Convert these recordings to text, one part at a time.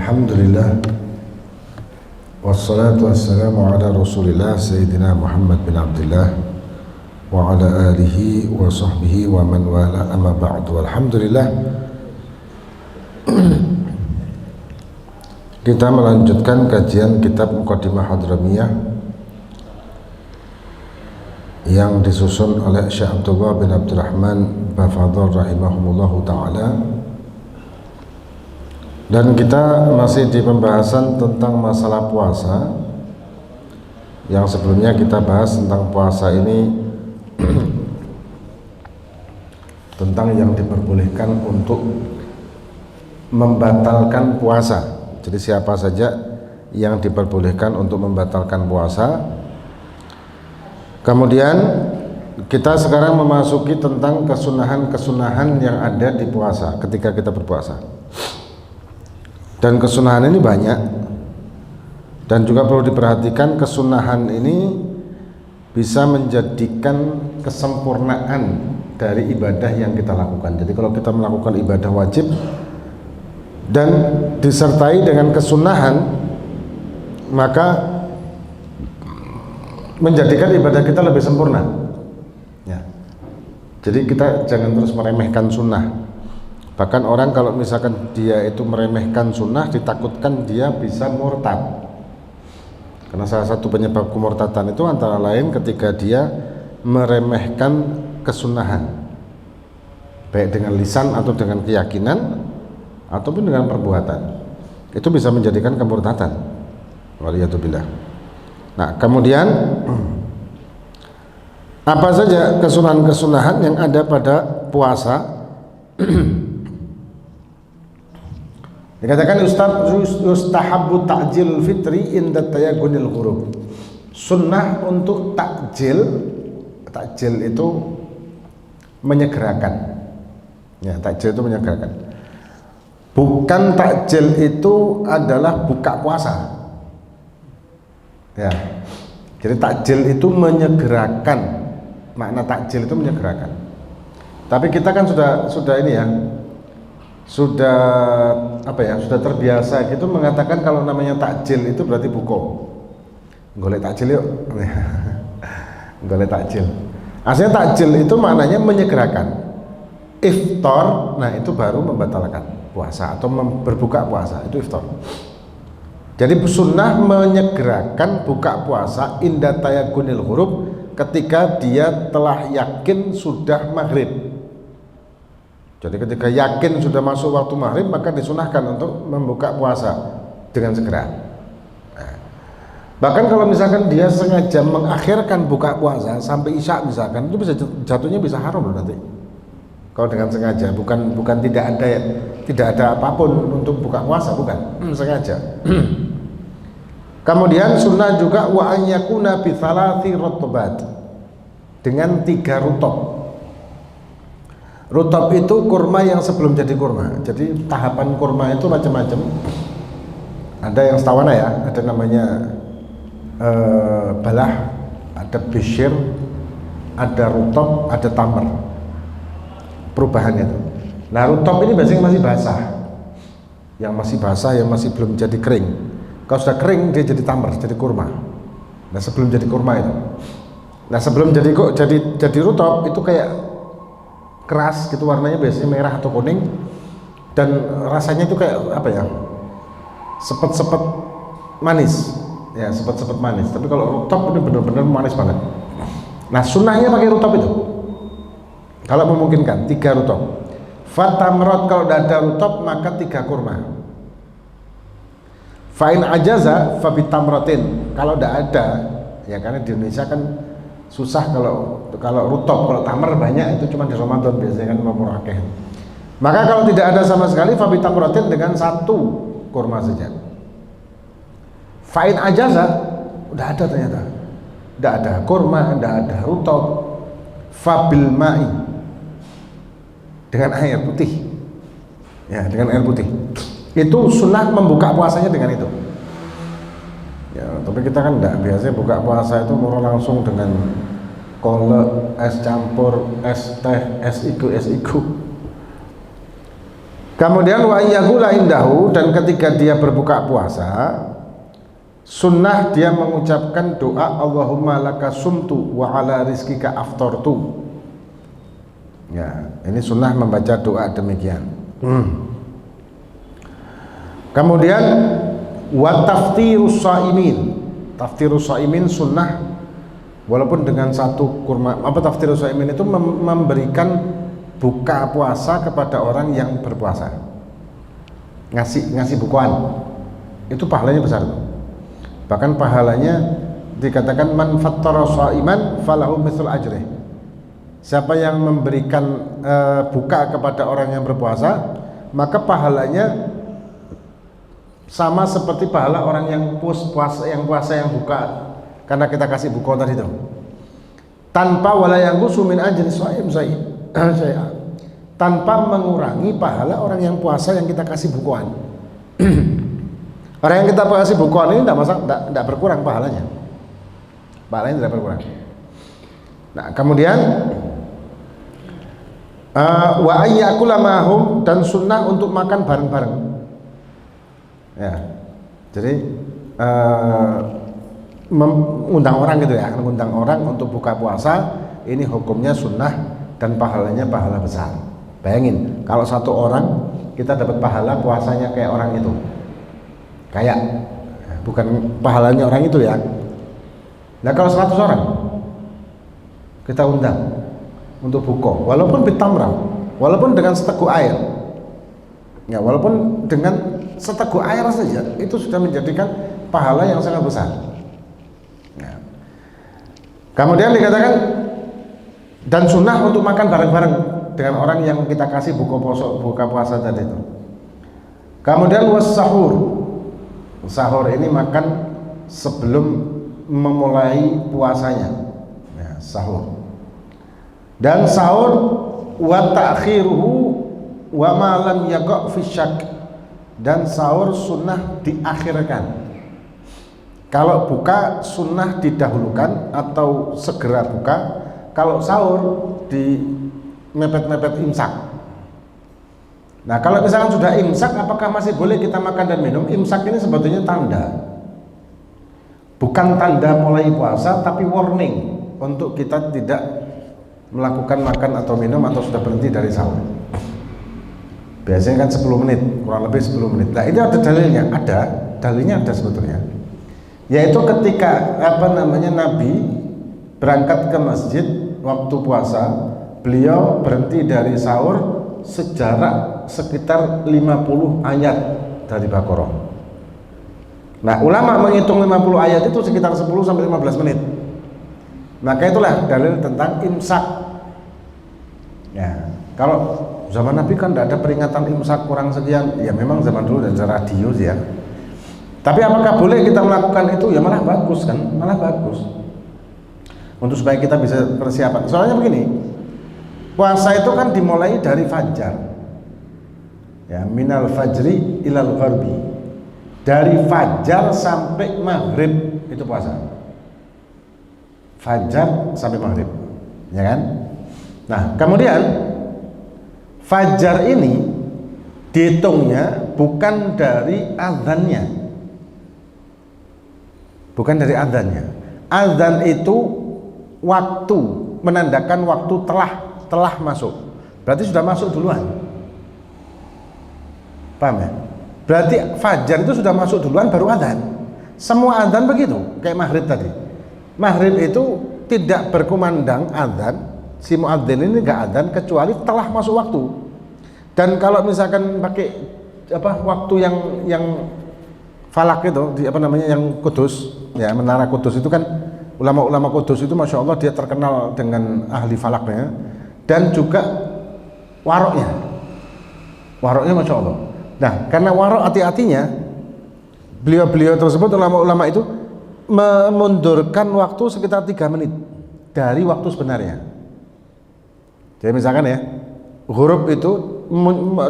Alhamdulillah wassalatu wassalamu ala rasulillah Sayyidina Muhammad bin Abdullah wa ala alihi wa sahbihi wa man wala amma ba'du. Alhamdulillah, kita melanjutkan kajian kitab Muqaddimah Hadramiyah yang disusun oleh Syekh Abdullah bin Abdurrahman Bafadhal rahimahumullahu ta'ala, dan kita masih di pembahasan tentang masalah puasa. Yang sebelumnya kita bahas tentang puasa ini tentang yang diperbolehkan untuk membatalkan puasa. Jadi siapa saja yang diperbolehkan untuk membatalkan puasa. Kemudian kita sekarang memasuki tentang kesunahan-kesunahan yang ada di puasa ketika kita berpuasa. Dan kesunahan ini banyak, dan juga perlu diperhatikan kesunahan ini bisa menjadikan kesempurnaan dari ibadah yang kita lakukan. Jadi kalau kita melakukan ibadah wajib dan disertai dengan kesunahan, maka menjadikan ibadah kita lebih sempurna ya. Jadi kita jangan terus meremehkan sunnah. Bahkan orang kalau misalkan dia itu meremehkan sunnah, ditakutkan dia bisa murtad. Karena salah satu penyebab kemurtadan itu antara lain ketika dia meremehkan kesunahan, baik dengan lisan atau dengan keyakinan ataupun dengan perbuatan. Itu bisa menjadikan kemurtadan. Waliyadzubillah. Nah, kemudian apa saja kesunahan-kesunahan yang ada pada puasa? Dikatakan yustahabbu ta'jil fitri inda tayagunil ghurub. Sunnah untuk takjil itu menyegerakan. Ya, takjil itu menyegerakan. Bukan takjil itu adalah buka puasa. Ya. Jadi takjil itu menyegerakan. Makna takjil itu menyegerakan. Tapi kita kan sudah ini ya. Sudah terbiasa gitu mengatakan kalau namanya takjil itu berarti buko. Golek takjil yuk. Golek takjil. Aslinya takjil itu maknanya menyegerakan. Iftar, nah itu baru membatalkan puasa atau berbuka puasa, itu iftar. Jadi sunnah menyegerakan buka puasa inda tayagunil ghurub, ketika dia telah yakin sudah maghrib. Jadi ketika yakin sudah masuk waktu maghrib, maka disunahkan untuk membuka puasa dengan segera. Nah, bahkan kalau misalkan dia sengaja mengakhirkan buka puasa sampai isya misalkan, itu bisa jatuhnya bisa haram loh nanti. Kalau dengan sengaja, bukan tidak ada apapun untuk buka puasa, bukan sengaja. Kemudian sunnah juga wa an yakuna bi thalathi rutbat, dengan 3 rutub. Rutub itu kurma yang sebelum jadi kurma. Jadi tahapan kurma itu macam-macam. Ada yang setawana ya, ada namanya balah, ada bishir, ada rutub, ada tamar. Perubahannya itu. Nah, rutub ini biasanya masih basah. Yang masih basah, yang masih belum jadi kering. Kalau sudah kering dia jadi tamar, jadi kurma. Nah, sebelum jadi kurma itu. Nah, sebelum jadi rutub itu kayak keras gitu, warnanya biasanya merah atau kuning, dan rasanya itu kayak apa ya, sepet-sepet manis ya, sepet-sepet manis. Tapi kalau rutub ini benar-benar manis banget. Nah, sunnahnya pakai rutub itu kalau memungkinkan, 3 rutub. Fatamrot, kalau tidak ada rutub maka 3 kurma. Fa'in ajaza fabitamrotin, kalau tidak ada ya, karena di Indonesia kan susah kalau rutop, kalau tamar banyak itu cuma di Ramadan biasanya kan memurahkan. Maka kalau tidak ada sama sekali, fabitamrotin, dengan 1 kurma saja. Fa'in ajaza, udah ada ternyata, tidak ada kurma, tidak ada rutop, fabil ma'i, dengan air putih ya, dengan air putih. Itu sunnah membuka puasanya dengan itu ya. Tapi kita kan enggak, biasanya buka puasa itu murah langsung dengan kolak, es campur, es teh, es igu. Kemudian wa ayyakula indahu, dan ketika dia berbuka puasa, sunnah dia mengucapkan doa Allahumma laka sumtu wa ala rizkika aftartu. Ya, ini sunnah membaca doa demikian. Kemudian wa taftirus shaimin. Taftirus shaimin sunnah walaupun dengan satu kurma. Apa taftirus shaimin itu? Memberikan buka puasa kepada orang yang berpuasa. Ngasih bukuan. Itu pahalanya besar. Bahkan pahalanya dikatakan man fattara shaiman falahu mithl ajrih. Siapa yang memberikan buka kepada orang yang berpuasa, maka pahalanya sama seperti pahala orang yang puasa yang buka, karena kita kasih buka tadi itu. Tanpa wala yanqusu min ajri shaim saya. Tanpa mengurangi pahala orang yang puasa yang kita kasih bukuan. Orang yang kita kasih bukuan ini tidak berkurang pahalanya. Pahalanya tidak berkurang. Nah, kemudian wa ayyakula mahum, dan sunnah untuk makan bareng-bareng. Ya, jadi mengundang orang gitu ya, mengundang orang untuk buka puasa, ini hukumnya sunnah dan pahalanya pahala besar. Bayangin kalau satu orang kita dapat pahala puasanya kayak orang itu, kayak bukan pahalanya orang itu ya. Nah kalau 100 orang kita undang untuk buka, walaupun bitamra, walaupun dengan seteguk air, ya walaupun dengan seteguk air saja, itu sudah menjadikan pahala yang sangat besar. Ya. Kemudian dikatakan dan sunnah untuk makan bareng-bareng dengan orang yang kita kasih buka puasa tadi itu. Kemudian was-sahur. Sahur ini makan sebelum memulai puasanya. Ya, sahur. Dan sahur wa ta'khiruhu wa ma lam yaqa' fi syak. Dan sahur sunnah diakhirkan. Kalau buka sunnah didahulukan atau segera buka. Kalau sahur di mepet-mepet imsak. Nah kalau misalkan sudah imsak, apakah masih boleh kita makan dan minum? Imsak ini sebetulnya tanda, bukan tanda mulai puasa, tapi warning untuk kita tidak melakukan makan atau minum atau sudah berhenti dari sahur. Biasanya kan 10 menit, kurang lebih 10 menit. Nah ini ada dalilnya, dalilnya ada sebetulnya, yaitu ketika Nabi berangkat ke masjid waktu puasa, beliau berhenti dari sahur sejarak sekitar 50 ayat dari Baqarah. Nah ulama menghitung 50 ayat itu sekitar 10 sampai 15 menit. Maka itulah dalil tentang imsak. Ya, kalau zaman Nabi kan tidak ada peringatan imsak kurang sekian. Ya memang zaman dulu ada radio sih ya. Tapi apakah boleh kita melakukan itu? Ya malah bagus kan, malah bagus. Untuk supaya kita bisa persiapan. Soalnya begini, puasa itu kan dimulai dari fajar. Ya, minal fajri ilal gharbi. Dari fajar sampai maghrib itu puasa. Fajar sampai maghrib, ya kan? Nah, kemudian fajar ini dihitungnya bukan dari azannya. Bukan dari azannya. Azan itu waktu, menandakan waktu telah masuk. Berarti sudah masuk duluan. Paham ya? Berarti fajar itu sudah masuk duluan baru adzan. Semua adzan begitu, kayak maghrib tadi. Maghrib itu tidak berkumandang adzan, si muadzin ini enggak adzan kecuali telah masuk waktu. Dan kalau misalkan pakai waktu yang falak itu, yang kudus, ya menara kudus itu kan ulama-ulama kudus itu masya Allah dia terkenal dengan ahli falaknya dan juga waroknya masya Allah. Nah karena warok hati-hatinya beliau-beliau tersebut, ulama-ulama itu memundurkan waktu sekitar 3 menit dari waktu sebenarnya. Jadi misalkan ya ghurub itu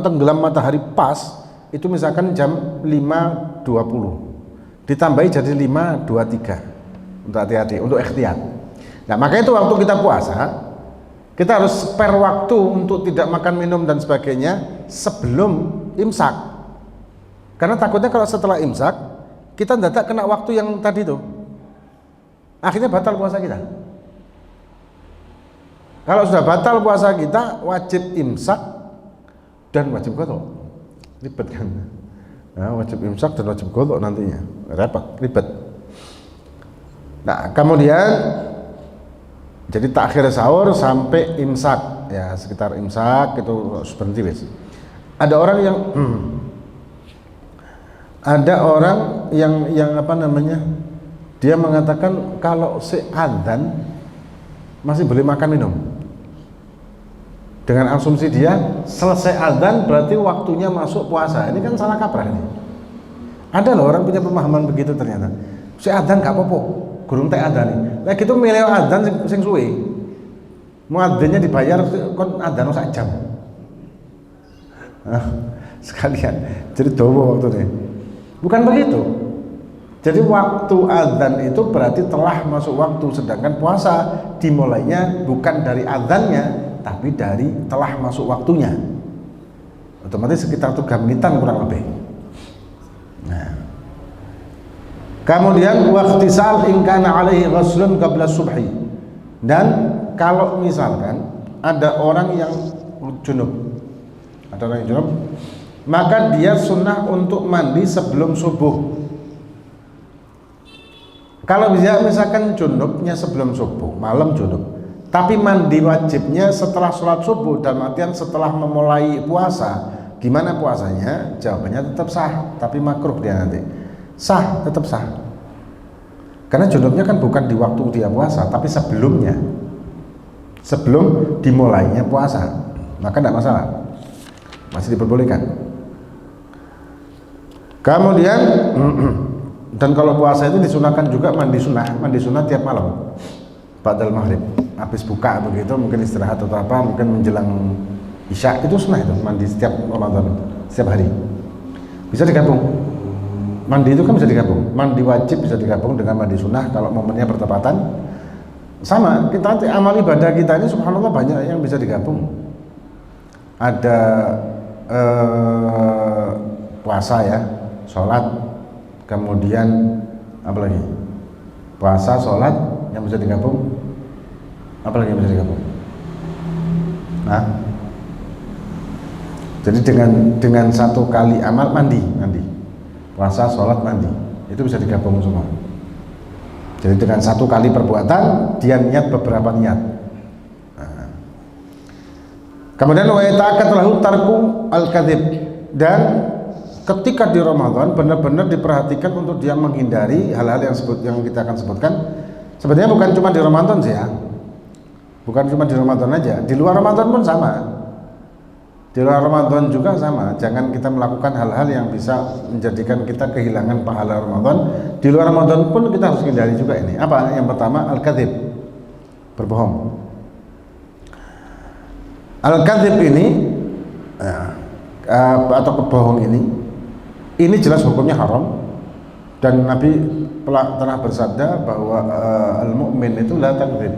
tenggelam matahari pas itu misalkan jam 5.20 ditambahi jadi 5.23 untuk hati-hati, untuk ikhtiyat. Nah maka itu waktu kita puasa kita harus spare waktu untuk tidak makan minum dan sebagainya sebelum imsak. Karena takutnya kalau setelah imsak kita tidak kena waktu yang tadi tuh, akhirnya batal puasa kita. Kalau sudah batal puasa kita, wajib imsak dan wajib qadha. Ribet kan? Nah, wajib imsak dan wajib qadha nantinya, repot, ribet. Nah, kemudian jadi takhir sahur sampai imsak, ya sekitar imsak itu berhenti wis. Ada orang yang apa namanya? Dia mengatakan kalau adzan masih boleh makan minum. Dengan asumsi dia selesai adzan berarti waktunya masuk puasa. Ini kan salah kaprah ini. Ada loh orang punya pemahaman begitu ternyata. Si adzan gak apa-apa, gurung teh adzan nih. Lah gitu milih adzan sing suwe. Muadzinnya dibayar kon adzan sak jam. Sekalian. Jadi dawa waktunya. Bukan begitu. Jadi waktu adzan itu berarti telah masuk waktu, sedangkan puasa dimulainya bukan dari adzannya tapi dari telah masuk waktunya. Otomatis sekitar 3 menitan kurang lebih. Nah. Kemudian waqtisal in kana alaihi ghuslun qabla subhi. Dan kalau misalkan ada orang yang junub, maka dia sunnah untuk mandi sebelum subuh. Kalau bisa misalkan junubnya sebelum subuh, malam junub, tapi mandi wajibnya setelah sholat subuh, dalam artian setelah memulai puasa, gimana puasanya? Jawabannya tetap sah, tapi makruh dia nanti. Sah, tetap sah. Karena junubnya kan bukan di waktu dia puasa, tapi sebelumnya, sebelum dimulainya puasa, maka tidak masalah, masih diperbolehkan. Kemudian dan kalau puasa itu disunahkan juga mandi sunnah tiap malam ba'dal maghrib, habis buka begitu, mungkin istirahat atau apa, mungkin menjelang isya, itu sunnah itu mandi setiap Ramadan, setiap hari. Bisa digabung. Mandi itu kan bisa digabung. Mandi wajib bisa digabung dengan mandi sunnah kalau momennya bertepatan. Sama, kita amal ibadah kita ini subhanallah banyak yang bisa digabung. Ada puasa ya, sholat, kemudian apa lagi? Puasa, sholat yang bisa digabung. Apa lagi yang bisa digabung? Nah, jadi dengan satu kali amal mandi, puasa, sholat, mandi, itu bisa digabung semua. Jadi dengan satu kali perbuatan dia niat beberapa niat. Nah. Kemudian wa ta'akat lahu tarku al-kadzib, dan ketika di Ramadan benar-benar diperhatikan untuk dia menghindari hal-hal yang kita akan sebutkan. Sebenarnya bukan cuma di Ramadan sih ya, bukan cuma di Ramadan aja, di luar Ramadan pun sama. Di luar Ramadan juga sama, jangan kita melakukan hal-hal yang bisa menjadikan kita kehilangan pahala Ramadan. Di luar Ramadan pun kita harus hindari juga ini. Apa? Yang pertama al-kadzib, berbohong. Al-kadzib ini atau kebohong ini jelas hukumnya haram, dan Nabi telah bersabda bahwa al-mu'min itu la takdzib.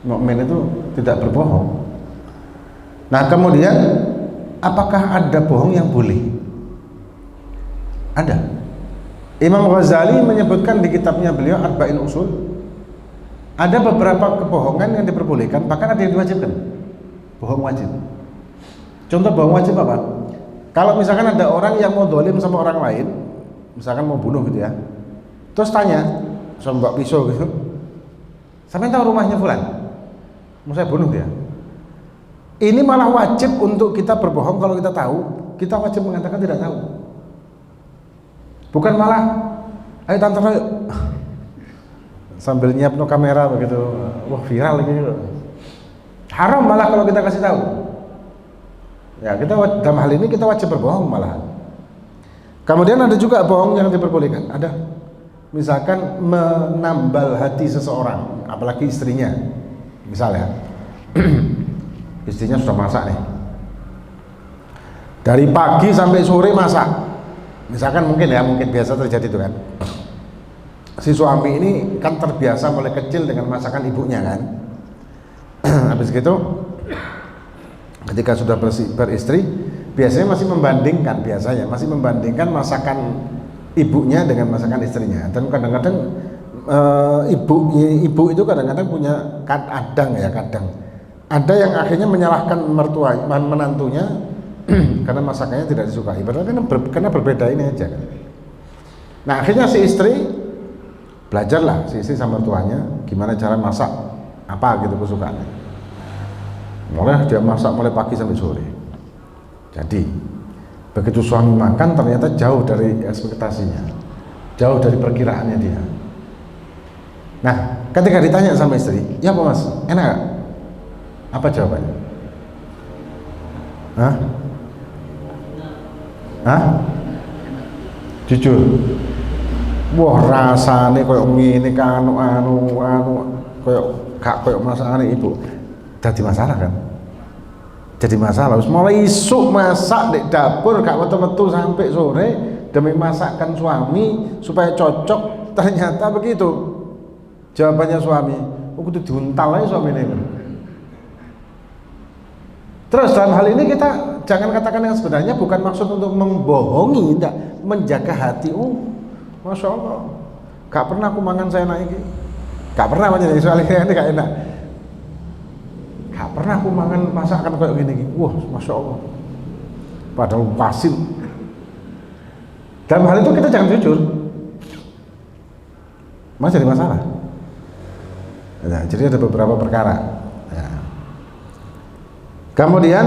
Mukmin itu tidak berbohong. Nah, kemudian apakah ada bohong yang boleh? Ada. Imam Ghazali menyebutkan di kitabnya beliau Arba'in Usul, ada beberapa kebohongan yang diperbolehkan, bahkan ada yang diwajibkan. Bohong wajib. Contoh bohong wajib apa? Kalau misalkan ada orang yang mau dolim sama orang lain, misalkan mau bunuh gitu ya, terus tanya, sama bawa pisau gitu, sampai tahu rumahnya fulan, mau saya bunuh dia. Ini malah wajib untuk kita berbohong. Kalau kita tahu, kita wajib mengatakan tidak tahu. Bukan malah, ayo tante ayo, sambil nyiapno kamera begitu, wah viral gitu. Haram malah kalau kita kasih tahu. Ya, kita dalam hal ini kita wajib berbohong malahan. Kemudian ada juga bohong yang diperbolehkan. Ada, misalkan menambal hati seseorang, apalagi istrinya, misalnya. Istrinya sudah masak nih, dari pagi sampai sore masak, misalkan mungkin biasa terjadi itu kan. Si suami ini kan terbiasa mulai kecil dengan masakan ibunya kan. Habis gitu ketika sudah beristri, biasanya masih membandingkan masakan ibunya dengan masakan istrinya. Dan kadang-kadang ibu itu kadang-kadang punya kadang ada yang akhirnya menyalahkan menantunya karena masakannya tidak disukai, padahal karena berbeda ini aja kan. Nah akhirnya si istri belajarlah, si istri sama mertuanya gimana cara masak apa gitu kesukaannya. Mulai dia masak mulai pagi sampai sore. Jadi begitu suami makan ternyata jauh dari ekspektasinya, jauh dari perkiraannya dia. Nah ketika ditanya sama istri, ya apa mas, enak gak? Apa jawabannya? Jujur. Wah rasane koyo ngene kan koyo gak koyo masakane ibu. Jadi masalah kan? Jadi masalah. Terus mulai isuk masak di dapur gak metu-metu sampai sore demi masakkan suami supaya cocok, ternyata begitu. Jawabannya suami, kudu diuntal aja suami ini. Terus dalam hal ini kita jangan katakan yang sebenarnya bukan maksud untuk membohongi, tidak, menjaga hati. Masya Allah, gak pernah aku mangan saya naik, gak pernah menjadi soalnya ini gak enak. Gak pernah aku mangan masakan kayak gini. Wah, masya Allah. Padahal pasin. Dalam hal itu kita jangan jujur, masih jadi masalah. Nah, jadi ada beberapa perkara. Kemudian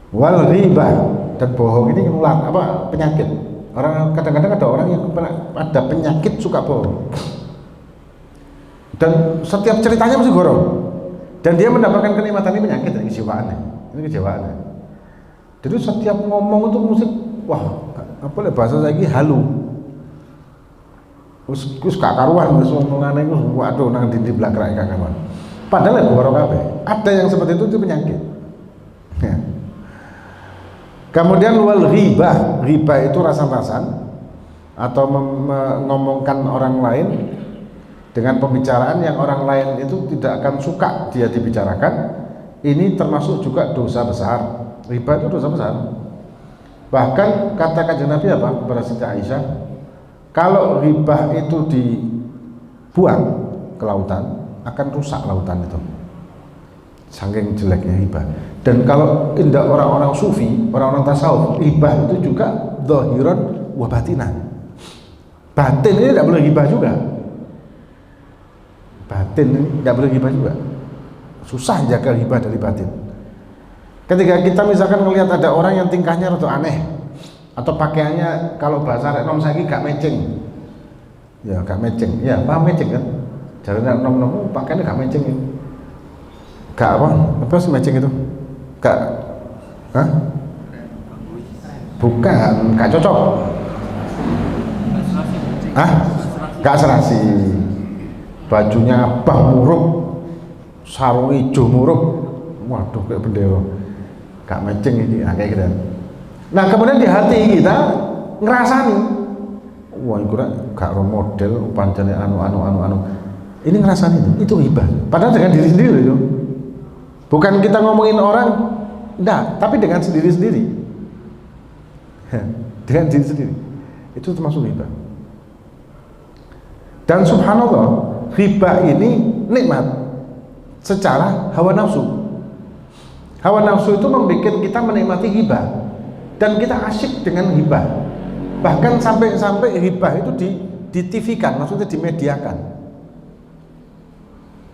wal ghibah, dan bohong ini menular penyakit. Orang kadang-kadang ada orang yang ada penyakit suka bohong. Dan setiap ceritanya mesti gorong. Dan dia mendapatkan kenikmatan ini penyakit, ini kejiwaannya. Jadi setiap ngomong itu mesti apa bahasa lagi halu. Wis gak karuan wis omongane iku waduh nang di blakrak gak karuan. Padahal ya borok kabeh. Ada yang seperti itu penyakit. Ya. Kemudian wal ghibah, ghibah itu rasan-rasan atau mengomongkan orang lain dengan pembicaraan yang orang lain itu tidak akan suka dia dibicarakan. Ini termasuk juga dosa besar. Ghibah itu dosa besar. Bahkan kata Kanjeng Nabi apa kepada Siti Aisyah, kalau ghibah itu dibuang ke lautan akan rusak lautan itu, saking jeleknya hibah. Dan kalau indah orang-orang sufi, orang-orang tasawuf, hibah itu juga zahiran wa batinan. Batin ini tidak boleh hibah juga. Batin ini tidak boleh hibah juga. Susah jaga hibah dari batin. Ketika kita misalkan melihat ada orang yang tingkahnya rada aneh atau pakaiannya kalau bahasa nom saiki gak matching. Ya gak matching. Ya, paham matching kan? Jadi nom-nom pakaiannya gak matching itu. Gak apa sih matching itu? Gak bukan, gak cocok. Gak serasi. Bajunya abang muruk, sarung hijau muruk. Waduh kayak bendera. Gak matching ini, kayak gitu. Nah kemudian di hati kita ngerasani, wah itu gak role model, pancene anu. Ini ngerasani itu hibah. Padahal dengan diri sendiri itu. Bukan kita ngomongin orang, enggak, tapi dengan sendiri-sendiri. Dengan diri sendiri. Itu termasuk hibah. Dan subhanallah, hibah ini nikmat secara hawa nafsu. Hawa nafsu itu membuat kita menikmati hibah. Dan kita asyik dengan hibah. Bahkan sampai hibah itu di TV-kan, maksudnya dimediakan.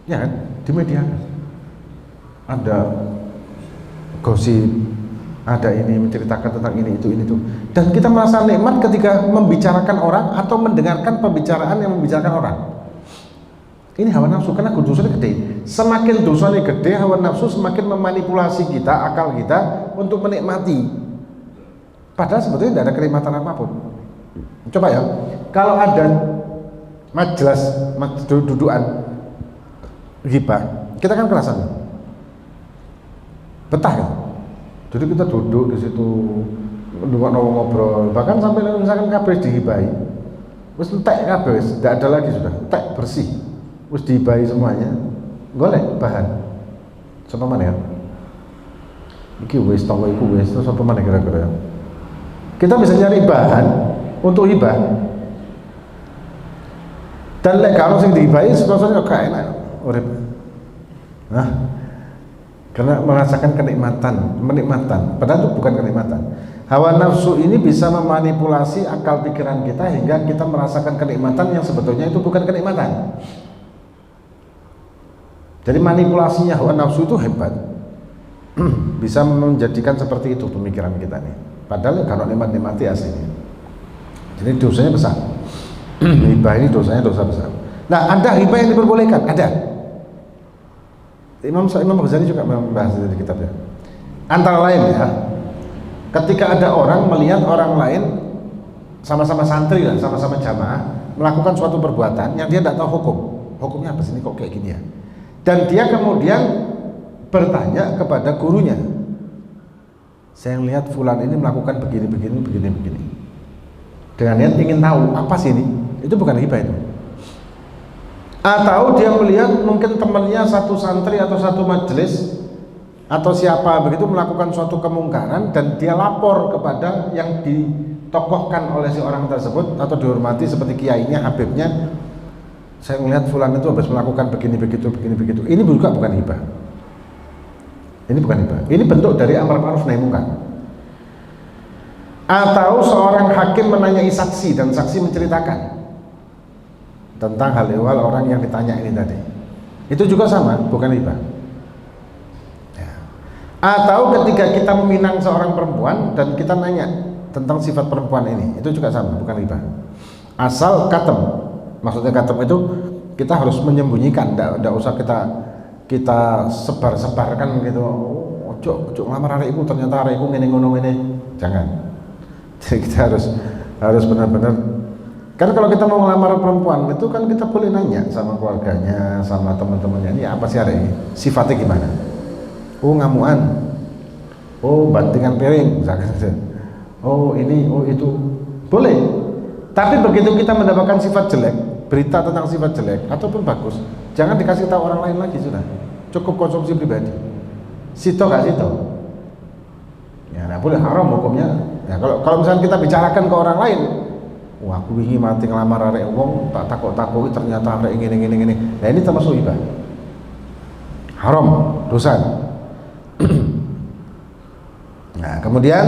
Ya kan? Dimediakan. Ada gosip, ada ini menceritakan tentang ini itu. Dan kita merasa nikmat ketika membicarakan orang atau mendengarkan pembicaraan yang membicarakan orang. Ini hawa nafsu, karena dosanya gede. Semakin dosanya gede, hawa nafsu semakin memanipulasi kita, akal kita untuk menikmati. Padahal sebetulnya tidak ada kenikmatan apapun. Coba ya, kalau ada majelis dudukan ghibah, kita kan kerasan. Betah kan? Jadi kita duduk di situ, ngobrol, bahkan sampai misalkan kabeh dihibahi, wis entek kabeh, tidak ada lagi sudah, entek bersih, wis dihibahi semuanya, golek bahan, sama mana ya? iki wis tonggo iku wis terus apa mana kira-kira. Kita bisa nyari bahan untuk hibah. Dan lek kalau sing dihibahi sebenarnya gak enak urip. Nah, karena merasakan menikmatan, padahal itu bukan kenikmatan. Hawa nafsu ini bisa memanipulasi akal pikiran kita hingga kita merasakan kenikmatan yang sebetulnya itu bukan kenikmatan. Jadi manipulasinya hawa nafsu itu hebat. Bisa menjadikan seperti itu pemikiran kita nih. Padahal kalau nikmati aslinya. Jadi dosanya besar. Hibah ini dosanya dosa besar. Nah, ada hibah yang diperbolehkan, ada. Imam Ghazali juga membahas itu di kitabnya. Antara lain ya, ketika ada orang melihat orang lain sama-sama santri lah, sama-sama jamaah melakukan suatu perbuatan yang dia tidak tahu hukumnya apa sih ini kok kayak gini ya, dan dia kemudian bertanya kepada gurunya, saya lihat fulan ini melakukan begini, dengan niat ingin tahu apa sih ini, itu bukan hibah itu. Atau dia melihat mungkin temannya satu santri atau satu majelis atau siapa begitu melakukan suatu kemungkaran dan dia lapor kepada yang ditokohkan oleh si orang tersebut atau dihormati seperti kiainya, habibnya, saya melihat fulan itu habis melakukan begini begitu. Ini juga bukan hibah. Ini bukan hibah. Ini bentuk dari amar ma'ruf nahi munkar. Atau seorang hakim menanyai saksi dan saksi menceritakan tentang hal ehwal orang yang ditanya ini tadi, itu juga sama, bukan hibah ya. Atau ketika kita meminang seorang perempuan dan kita nanya tentang sifat perempuan ini, itu juga sama, bukan hibah. Asal katem, maksudnya katem itu kita harus menyembunyikan, tidak usah kita sebar-sebarkan gitu. Ojo ngelamar arek iku ternyata arek iku ngene ngono ngene, jangan. Jadi kita harus benar-benar. Karena kalau kita mau ngelamar perempuan itu kan kita boleh nanya sama keluarganya, sama teman-temannya, ini apa sih hari ini, sifatnya gimana? Oh ngamuan, oh bantingan piring, misalkan. Oh ini, oh itu, boleh. Tapi begitu kita mendapatkan sifat jelek, berita tentang sifat jelek ataupun bagus, jangan dikasih tahu orang lain lagi, sudah cukup konsumsi pribadi. Sito gak sito? Ya, nah boleh, haram hukumnya. Ya, kalau misalnya kita bicarakan ke orang lain, wah aku ingin mati ngelamar arek wong, tak takut ternyata arek gini. Nah ini termasuk hibah. Haram, dosa. Nah, kemudian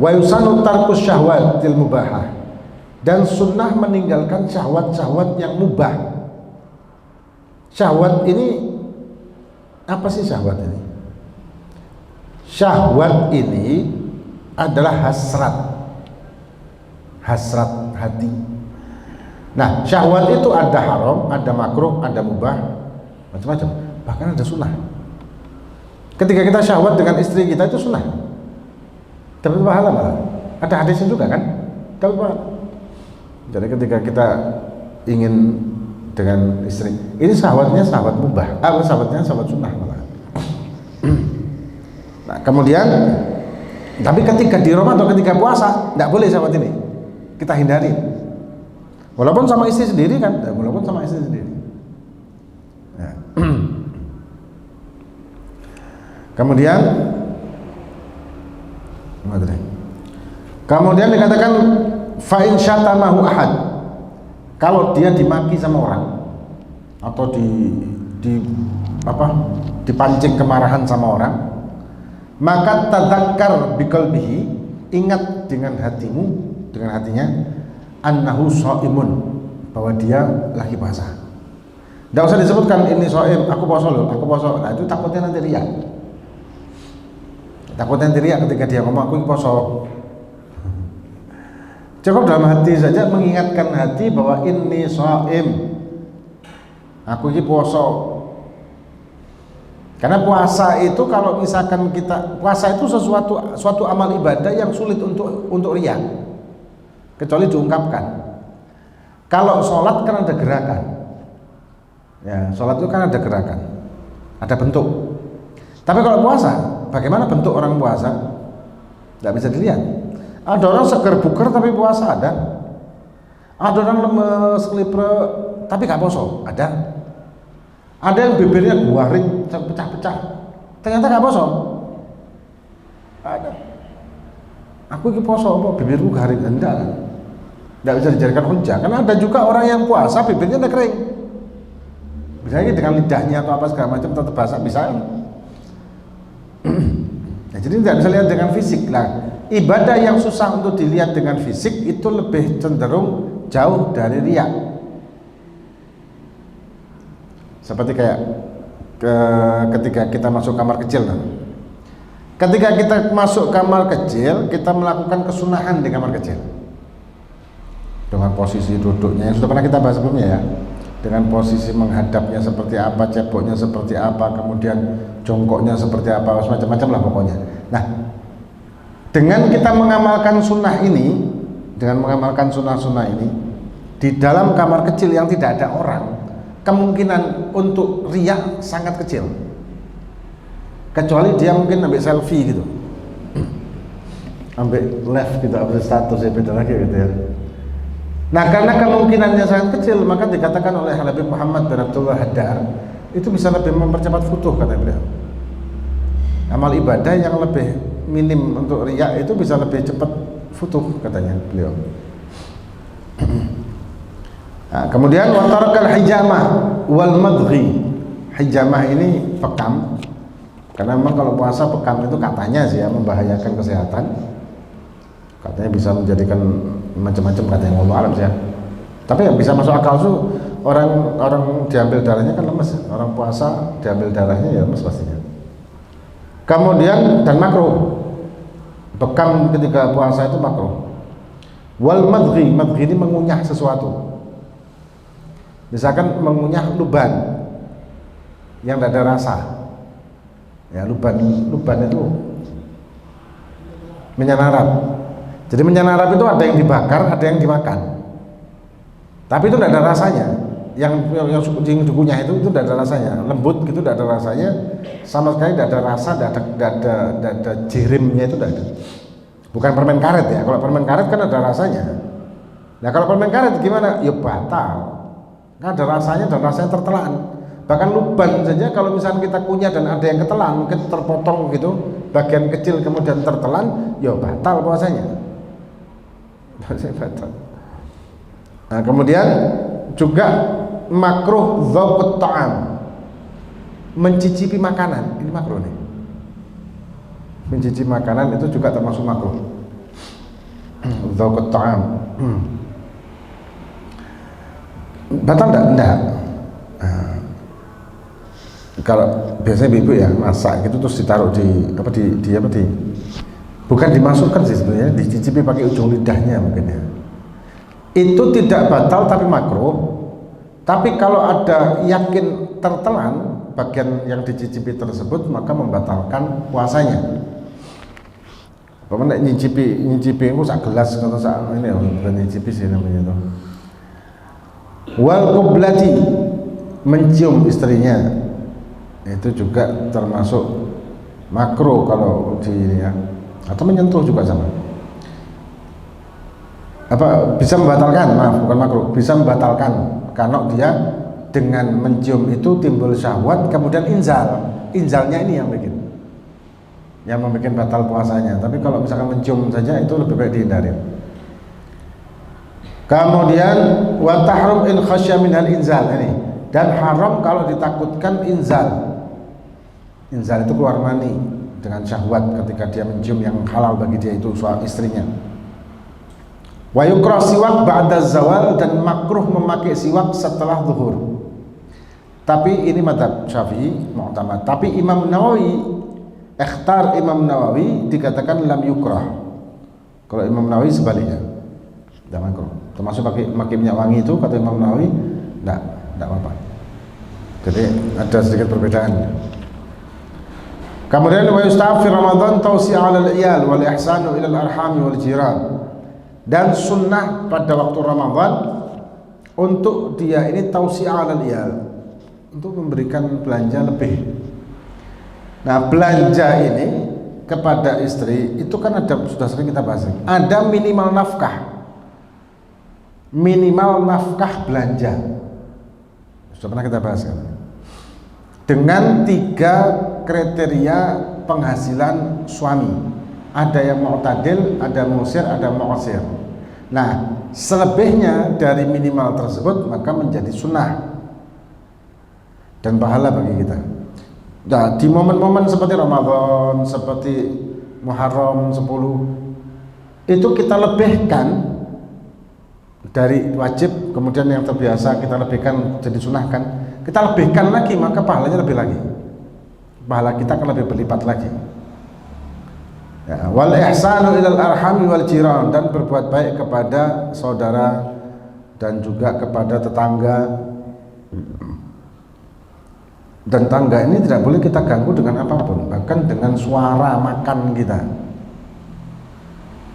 wa yusanu tarkus syahwatil mubahah. Dan sunnah meninggalkan syahwat-syahwat yang mubah. Syahwat ini apa sih syahwat ini? Syahwat ini adalah hasrat hati. Nah, syahwat itu ada haram, ada makruh, ada mubah, macam-macam. Bahkan ada sunnah. Ketika kita syahwat dengan istri kita itu sunnah. Dapat pahala malah. Ada hadisnya juga kan? Dapat pahala. Jadi ketika kita ingin dengan istri, ini syahwatnya syahwat mubah, syahwatnya syahwat sunnah malah. Nah, kemudian tapi ketika di Ramadan atau ketika puasa, tidak boleh syahwat ini. Kita hindari, walaupun sama istri sendiri kan, ya. Kemudian dikatakan fa'in syatamahu ahad, kalau dia dimaki sama orang atau dipancing kemarahan sama orang, maka tadzakkar biqalbihi, ingat dengan hatimu, dengan hatinya, annahu shaimun, bahwa dia lagi puasa. Tidak usah disebutkan ini shaim, aku puasa loh, nah itu takutnya nanti riya. Ketika dia ngomong aku puasa. Cukup dalam hati saja mengingatkan hati bahwa ini shaim, aku ini puasa. Karena puasa itu kalau misalkan puasa itu suatu amal ibadah yang sulit untuk riya, kecuali diungkapkan. Kalau sholat kan ada gerakan, ya sholat itu kan ada gerakan, ada bentuk. Tapi kalau puasa, bagaimana bentuk orang puasa? Tidak bisa dilihat. Ada orang seger buker tapi puasa, ada orang lemes kelipre tapi gak poso, ada yang bibirnya guaring pecah-pecah ternyata gak poso. Ada. Aku ini poso apa bibirku garing, enggak bisa dijadikan hujah. Karena ada juga orang yang puasa bibirnya udah kering, misalnya dengan lidahnya atau apa segala macam tetap basah, bisa. Nah, jadi tidak bisa lihat dengan fisik lah. Ibadah yang susah untuk dilihat dengan fisik itu lebih cenderung jauh dari riya. Seperti kayak ketika kita masuk kamar kecil, ketika kita masuk kamar kecil, kita melakukan kesunahan di kamar kecil dengan posisi duduknya yang sudah pernah kita bahas sebelumnya ya, dengan posisi menghadapnya seperti apa, ceboknya seperti apa, kemudian jongkoknya seperti apa, macam-macam lah pokoknya. Nah, dengan kita mengamalkan sunnah ini, dengan mengamalkan sunnah-sunnah ini di dalam kamar kecil yang tidak ada orang, kemungkinan untuk riya sangat kecil, kecuali dia mungkin ambil selfie gitu, ambil live gitu, ambil status ya, beda lagi gitu ya. Nah, karena kemungkinannya sangat kecil, maka dikatakan oleh Habib Muhammad bin Abdullah Haddad itu bisa lebih mempercepat futuh, kata beliau. Amal ibadah yang lebih minim untuk riya itu bisa lebih cepat futuh, katanya beliau. Nah, kemudian watarakal hijamah wal madghi. Hijamah ini pekam, karena memang kalau puasa pekam itu katanya sih ya membahayakan kesehatan, katanya bisa menjadikan macam-macam, katanya Allah alam sih ya. Tapi yang bisa masuk akal tuh orang diambil darahnya kan lemes, orang puasa diambil darahnya ya lemes pastinya. Kemudian dan makruh, bekam ketika puasa itu makruh. Wal madghi, madghi ini mengunyah sesuatu, misalkan mengunyah luban yang tidak ada rasa ya, luban itu menyanarap. Jadi menyanarap itu ada yang dibakar, ada yang dimakan, tapi itu tidak ada rasanya. Yang dikunyah itu tidak ada rasanya, lembut gitu, tidak ada rasanya sama sekali, tidak ada rasa, tidak ada jirimnya, itu tidak ada. Bukan permen karet ya, kalau permen karet kan ada rasanya. Nah, kalau permen karet gimana? Ya batal, kan ada rasanya dan rasanya tertelan. Bahkan luban saja kalau misalnya kita kunyah dan ada yang ketelan, mungkin terpotong gitu bagian kecil kemudian tertelan, ya batal puasanya. Batal. Nah, kemudian juga makruh dzauqut ta'am, mencicipi makanan, ini makruh nih. Mencicipi makanan itu juga termasuk makruh. Dzauqut ta'am. Batal enggak? Nah, kalau biasanya ibu ya masak gitu terus ditaruh di bukan dimasukkan sih sebenarnya, dicicipi pakai ujung lidahnya mungkin ya. Itu tidak batal tapi makruh. Tapi kalau ada yakin tertelan bagian yang dicicipi tersebut, maka membatalkan puasanya. Pokoknya nyicipi itu sak gelas atau sak ini, bukan nyicipi sih namanya itu. Wal qublati, mencium istrinya, itu juga termasuk makruh kalau di ya. Atau menyentuh juga sama. Apa bisa membatalkan? Maaf, bukan makruh, bisa membatalkan kalau dia dengan mencium itu timbul syahwat, kemudian inzalnya ini yang membuat batal puasanya. Tapi kalau misalkan mencium saja itu lebih baik dihindari. Kemudian wa tahrum in khasya minal inzal, ini, dan haram kalau ditakutkan inzal itu keluar mani dengan syahwat ketika dia mencium yang halal bagi dia, itu suami istrinya. Wa yukrah siwak ba'da zawal, dan makruh memakai siwak setelah zuhur. Tapi ini madzhab Syafi'i mu'tamad. Tapi Imam Nawawi, ikhtar Imam Nawawi dikatakan lam yukrah. Kalau Imam Nawawi sebaliknya, tidak makruh. Termasuk pakai minyak wangi itu kata Imam Nawawi tidak apa-apa. Jadi ada sedikit perbedaan. Kemudian wa yustahab fi Ramadan tawsi' 'ala al-iyal wal ihsanu ila al-arham wal jiran. Dan sunnah pada waktu Ramadan untuk dia ini tawsi' 'ala al-iyal, untuk memberikan belanja lebih. Nah, belanja ini kepada istri itu kan ada, sudah sering kita bahas, ada minimal nafkah belanja, sudah pernah kita bahas kan, dengan 3 kriteria penghasilan suami. ada yang mu'tadil, ada musir, ada mu'asir. Nah, selebihnya dari minimal tersebut maka menjadi sunnah dan pahala bagi kita. Nah, di momen-momen seperti Ramadan, seperti Muharram 10, itu kita lebihkan dari wajib, kemudian yang terbiasa kita lebihkan jadi sunahkan, kita lebihkan lagi, maka pahalanya lebih lagi, pahala kita akan lebih berlipat lagi. Ya, wal ihsanu ilal arhami wal jiran, dan berbuat baik kepada saudara dan juga kepada tetangga. Dan tangga ini tidak boleh kita ganggu dengan apapun, bahkan dengan suara makan kita.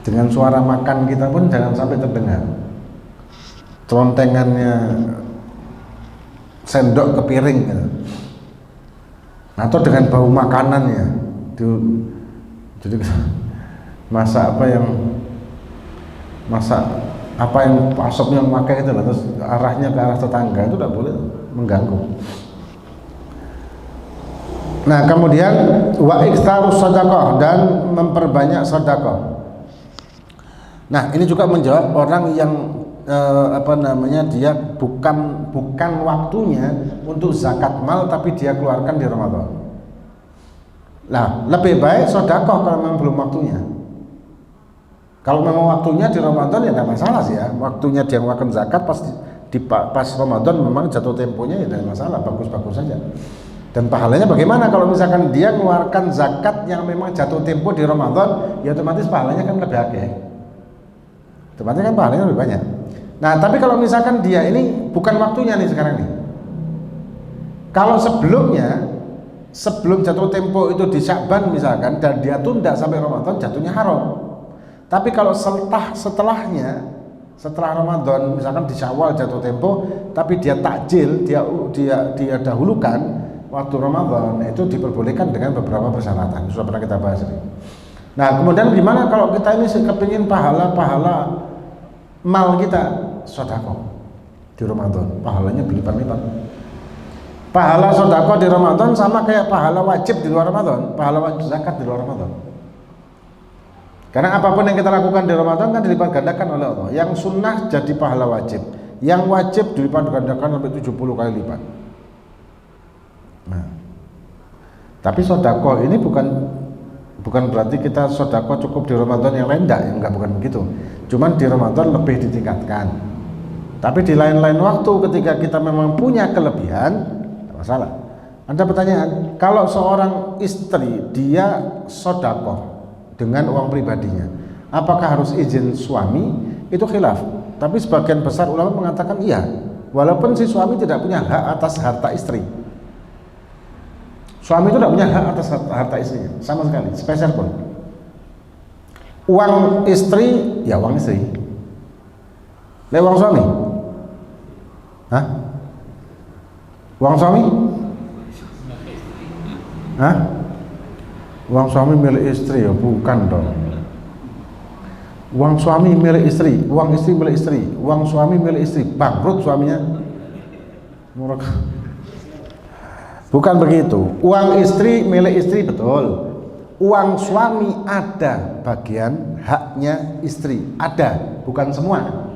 Dengan suara makan kita pun jangan sampai terdengar. Celontengannya sendok ke piring gitu. Atau dengan bau makanannya. Jadi masak apa yang asapnya memakai itu, terus arahnya ke arah tetangga, itu tidak boleh mengganggu. Nah, kemudian wa iktsarus shadaqah, dan memperbanyak sedekah. Nah, ini juga menjawab orang yang dia bukan waktunya untuk zakat mal, tapi dia keluarkan di Ramadan. Nah, lebih baik sedekah kalau memang belum waktunya. Kalau memang waktunya di Ramadan ya tidak masalah sih ya. Waktunya dia mengeluarkan zakat pas Ramadan memang jatuh temponya ya tidak masalah, bagus-bagus saja. Dan pahalanya bagaimana kalau misalkan dia mengeluarkan zakat yang memang jatuh tempo di Ramadan, ya otomatis pahalanya kan lebih akeh. Otomatis kan pahalanya lebih banyak. Nah, tapi kalau misalkan dia ini bukan waktunya nih sekarang nih. Kalau sebelum jatuh tempo itu di Sya'ban misalkan, dan dia tunda sampai Ramadan, jatuhnya haram. Tapi kalau setelahnya, setelah Ramadan, misalkan di Syawal jatuh tempo, tapi dia takjil, dia dahulukan waktu Ramadan, itu diperbolehkan dengan beberapa persyaratan. Sudah pernah kita bahas ini. Nah, kemudian gimana kalau kita ini kepingin pahala mal kita sedekah di Ramadan, pahalanya berlipat-lipat. Pahala sedekah di Ramadan sama kayak pahala wajib di luar Ramadan, pahala wajib zakat di luar Ramadan. Karena apapun yang kita lakukan di Ramadan kan dilipat gandakan oleh Allah. Yang sunnah jadi pahala wajib, yang wajib dilipat gandakan sampai 70 kali lipat. Nah, tapi sedekah ini bukan berarti kita sedekah cukup di Ramadan, yang lain enggak, bukan begitu. Cuman di Ramadan lebih ditingkatkan. Tapi di lain-lain waktu ketika kita memang punya kelebihan, tidak masalah. Ada pertanyaan, kalau seorang istri dia sedekah dengan uang pribadinya, apakah harus izin suami? Itu khilaf. Tapi sebagian besar ulama mengatakan iya, walaupun si suami tidak punya hak atas harta istri. Suami itu tidak punya hak atas harta istrinya sama sekali, spesial pun. Uang istri ya uang istri. Uang suami? Hah? Uang suami? Hah? Uang suami milik istri ya bukan dong. Uang suami milik istri, uang istri milik istri, uang suami milik istri, bangkrut suaminya. Bukan begitu. Uang istri milik istri betul. Uang suami ada bagian haknya istri, ada, bukan semua.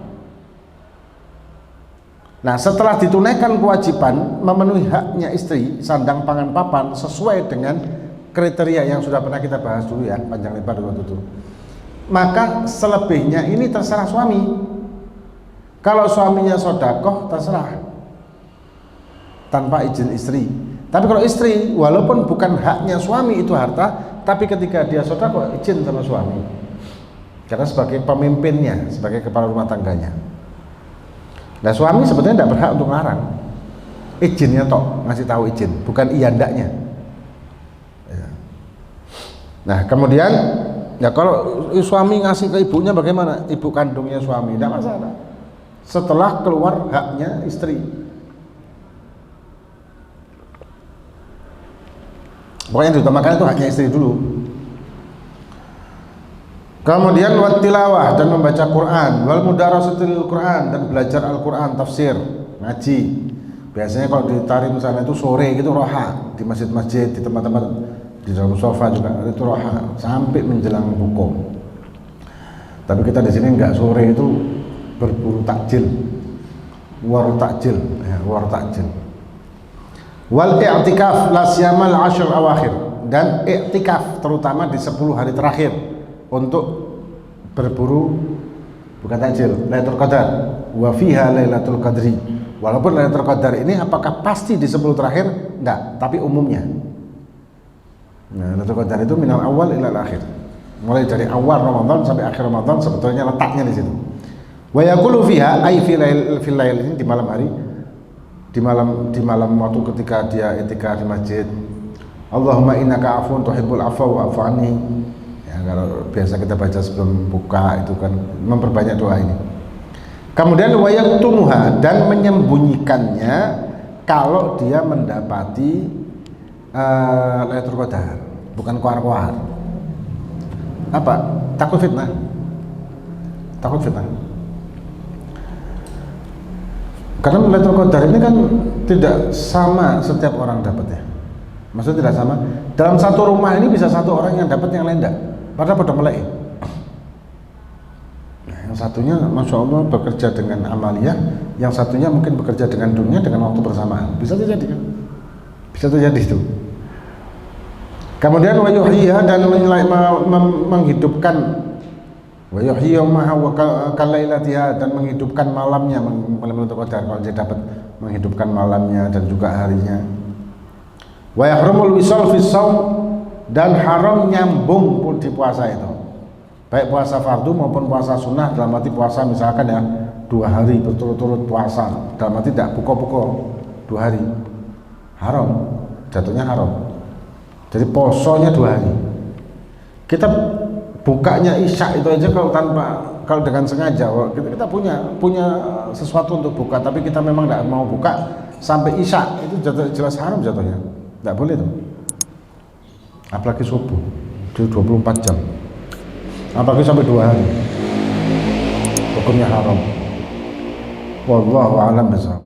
Nah, setelah ditunaikan kewajiban memenuhi haknya istri, sandang pangan papan sesuai dengan kriteria yang sudah pernah kita bahas dulu ya, panjang lebar waktu itu. Maka selebihnya ini terserah suami. Kalau suaminya sedekah terserah, tanpa izin istri. Tapi kalau istri, walaupun bukan haknya suami itu harta, tapi ketika dia sedekah izin sama suami, karena sebagai pemimpinnya, sebagai kepala rumah tangganya. Nah, suami sebetulnya tidak berhak untuk melarang, izinnya tok, ngasih tahu izin, bukan iya ndaknya. Nah, kemudian ya kalau suami ngasih ke ibunya bagaimana? Ibu kandungnya suami, tidak masalah. Setelah keluar haknya istri. Pokoknya diutamakan itu haknya istri dulu. Kemudian wattilawah, dan membaca Quran, wal mudarasatil Quran, dan belajar Al-Quran, tafsir, ngaji. Biasanya kalau di Tarim sana itu sore gitu roha, di masjid-masjid, di tempat-tempat di dalam sofa juga itu roha sampai menjelang buka. Tapi kita di sini nggak, sore itu berburu takjil, war takjil, ya, war takjil. Wal i'tikaf la siyamal ashr awakhir, dan i'tikaf terutama di 10 hari terakhir untuk berburu bukan takjil, Lailatul Qadar. Wa fiha Lailatul Qadri. Walaupun Lailatul Qadar ini apakah pasti di 10 terakhir? Enggak, tapi umumnya. Nah, Lailatul Qadar itu minal awal ila akhir. Mulai dari awal Ramadan sampai akhir Ramadan sebetulnya letaknya di situ. Wa yaqulu fiha ay fil lail ini di malam hari, di malam waktu ketika dia i'tikaf di masjid. Allahumma innaka afuwun tuhibbul afwa wa'fu anni. Ya, kalau biasa kita baca sebelum buka itu kan memperbanyak doa ini. Kemudian wa yaktumuha, dan menyembunyikannya kalau dia mendapati Lailatul Qadar, bukan koar-koar. Apa? Takut fitnah. Takut fitnah. Karena Lailatul Qadar ini kan tidak sama setiap orang dapatnya. Maksudnya tidak sama. Dalam satu rumah ini bisa satu orang yang dapat, yang lain enggak. Padahal pada melek. Nah, yang satunya Masya Allah bekerja dengan amaliyah, yang satunya mungkin bekerja dengan dunia dengan waktu bersamaan. Bisa terjadi kan? Bisa terjadi itu. Kemudian wa yuhyiha, dan menghidupkan, wa yuhyiha wa kalailatiha, dan menghidupkan malamnya, Lailatul Qadar kalau dia dapat menghidupkan malamnya dan juga harinya. Wa yahrumul wisal fi shaum, dan haram nyambung pun di puasa itu, baik puasa fardu maupun puasa sunnah. Dalam arti puasa misalkan ya 2 hari berturut-turut puasa, dalam arti tidak buka-buka 2 hari, haram, jatuhnya haram. Jadi posonya 2 hari. Kita bukanya isya itu aja kalau dengan sengaja, kita punya sesuatu untuk buka, tapi kita memang tidak mau buka sampai isya, itu jelas haram jatuhnya, tidak boleh tuh. Apalagi subuh itu 24 jam, apalagi sampai 2 hari, hukumnya haram. Wallahu a'lam bishawab.